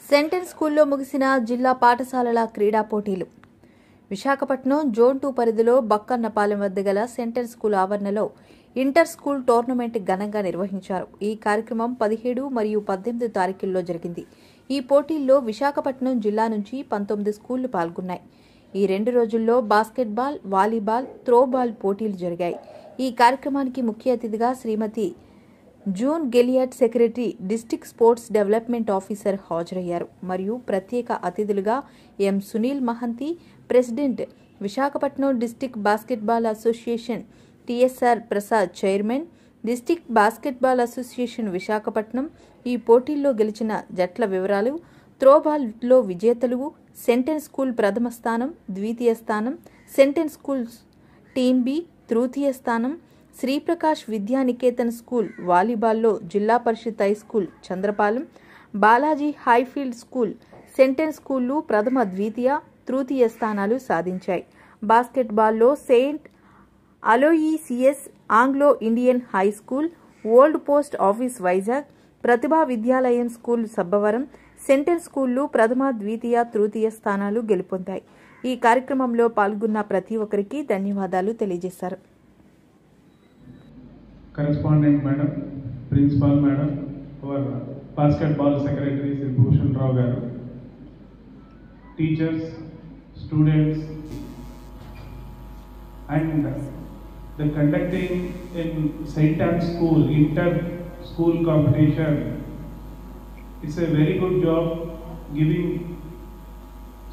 Sentence స్కూల్లో ముగిసిన జిల్లా పాఠశాలల క్రీడా పోటీలు. విశాఖపట్నం జోన్ 2 పరిధిలో బక్కన్నపాలెం వద్ద గల సెంటెన్స్ స్కూల్ ఆవరణలో ఇంటర్ స్కూల్ టోర్నమెంట్ ఘనంగా నిర్వహించారు. ఈ కార్యక్రమం 17 మరియు 18 తారీఖుల్లో జరిగింది. ఈ పోటీల్లో విశాఖపట్నం జిల్లా నుంచి 19 స్కూళ్లు పాల్గొన్నాయి. ఈ 2 రోజుల్లో బాస్కెట్బాల్, వాలీబాల్, త్రోబాల్ పోటీలు జరిగాయి. ఈ కార్యక్రమానికి ముఖ్య అతిథిగా Shrimati June Galliot, secretary, district sports development officer హాజరయ్యారు. మరియు ప్రత్యేక అతిథులుగా M Sunil Mahanti, president, Visakhapatnam district basketball association, TSR Prasad, chairman, district basketball association Visakhapatnam. ఈ పోటీల్లో గెలిచిన జట్ల వివరాలు: త్రోబాల్లో విజేతలు సెంటెన్స్ స్కూల్ ప్రథమ స్థానం, ద్వితీయ స్థానం సెంటెన్స్ స్కూల్స్ టీమ్ బి, తృతీయ స్థానం శ్రీప్రకాష్ విద్యానికేతన్ స్కూల్. వాలీబాల్లో Zilla Parishad high school Chandrapalem, Balaji Highfield school సెంటెన్స్ స్కూళ్లు ప్రథమ, ద్వితీయ, తృతీయ స్థానాలు సాధించాయి. బాస్కెట్బాల్లో Saint Aloysius Anglo Indian high school, old post office Vizag, Pratibha Vidyalayam school Sabbavaram sentence స్కూళ్లు ప్రథమ, ద్వితీయ, తృతీయ స్థానాలు గెలుపొందాయి. ఈ కార్యక్రమంలో పాల్గొన్న ప్రతి ఒక్కరికి ధన్యవాదాలు తెలియజేశారు. Correspondent Madam, Principal Madam, our Basketball Secretary Sri Bhushan Rao Garu, teachers, students, and the conducting in St. Anne's School inter-school competition. It's a very good job, giving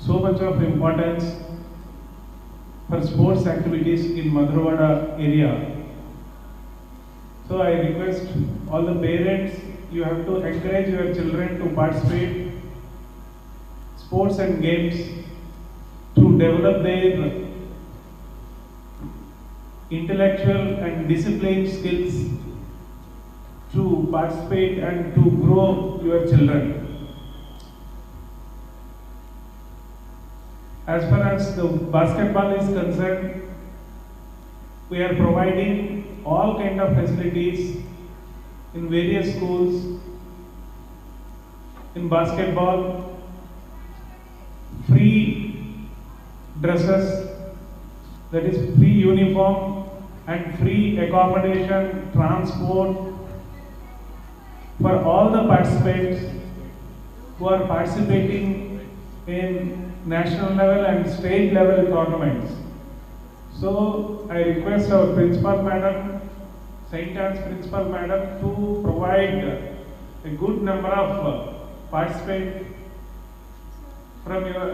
so much of importance for sports activities in Madhurvada area. So I request all the parents, you have to encourage your children to participate sports and games to develop their intellectual and discipline skills to participate and to grow your children. As far as the basketball is concerned, we are providing all kind of facilities in various schools. In basketball, free dresses, that is free uniform and free accommodation, transport for all the participants who are participating in national level and state level tournaments. So I request our Principal Madam, St. Anne's Principal Madam, to provide a good number of participants from your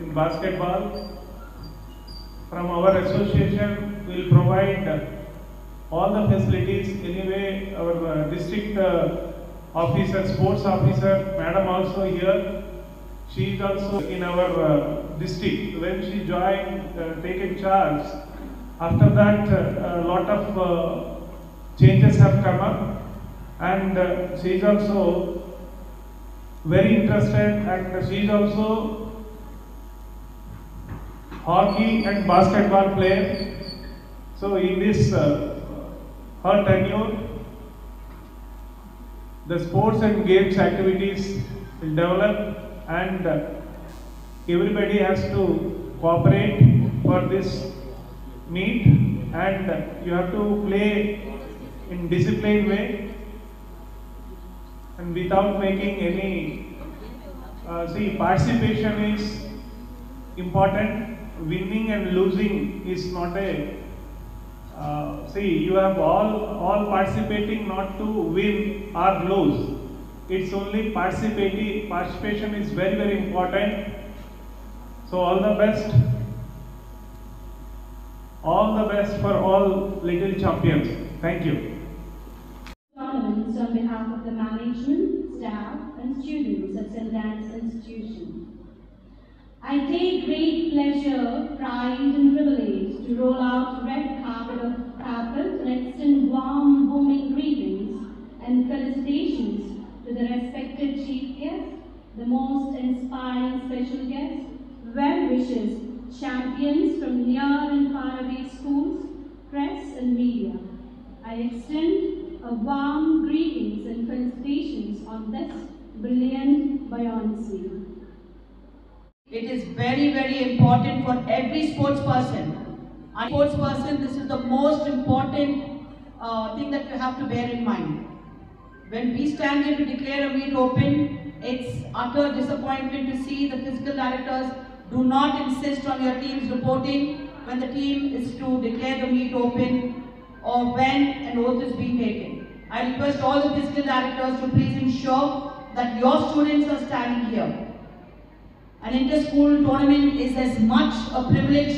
in basketball. From our association, we will provide all the facilities. Anyway, our district officer, sports officer, Madam also here. She is also in our district. When she joined, taken charge, after that a lot of changes have come up, and she is also very interested, and she is also hockey and basketball player. So in this her tenure, the sports and games activities will develop, and everybody has to cooperate for this meet, and you have to play in disciplined way and without making any participation is important. Winning and losing is not a you have all participating not to win or lose. It's only participation is very, very important. So all the best for all little champions. Thank you. Tournaments on behalf of the management, staff and students at St. Anne's Institution. I take great pleasure, pride and privilege to roll out the red carpet and extend warm, booming greetings and felicitations to the respected chief guest, the most inspiring special guest, well-wishers, champions from near and far away schools, press and media. I extend a warm greetings and felicitations on this brilliant buoyancy. very, very important for every sports person. This is the most important thing that you have to bear in mind. When we stand here to declare a meet open, it's utter disappointment to see the physical directors do not insist on your team's reporting when the team is to declare the meet open or when an oath is being taken. I request all the physical directors to please ensure that your students are standing here. An inter-school tournament is as much a privilege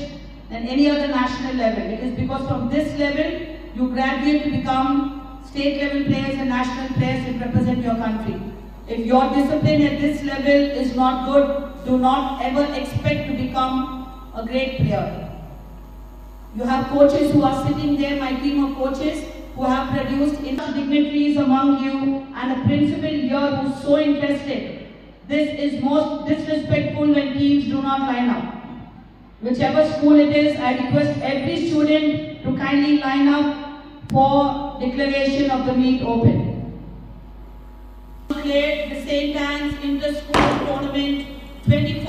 than any other national level. It is because from this level, you graduate to become state level players and national players and represent your country. If your discipline at this level is not good, do not ever expect to become a great player. You have coaches who are sitting there, my team of coaches, who have produced dignitaries among you and a principal here who is so interested. This is most disrespectful when teams do not line up. Whichever school it is, I request every student to kindly line up for declaration of the meet open. Declared the St. Anne's Inter-School Tournament 20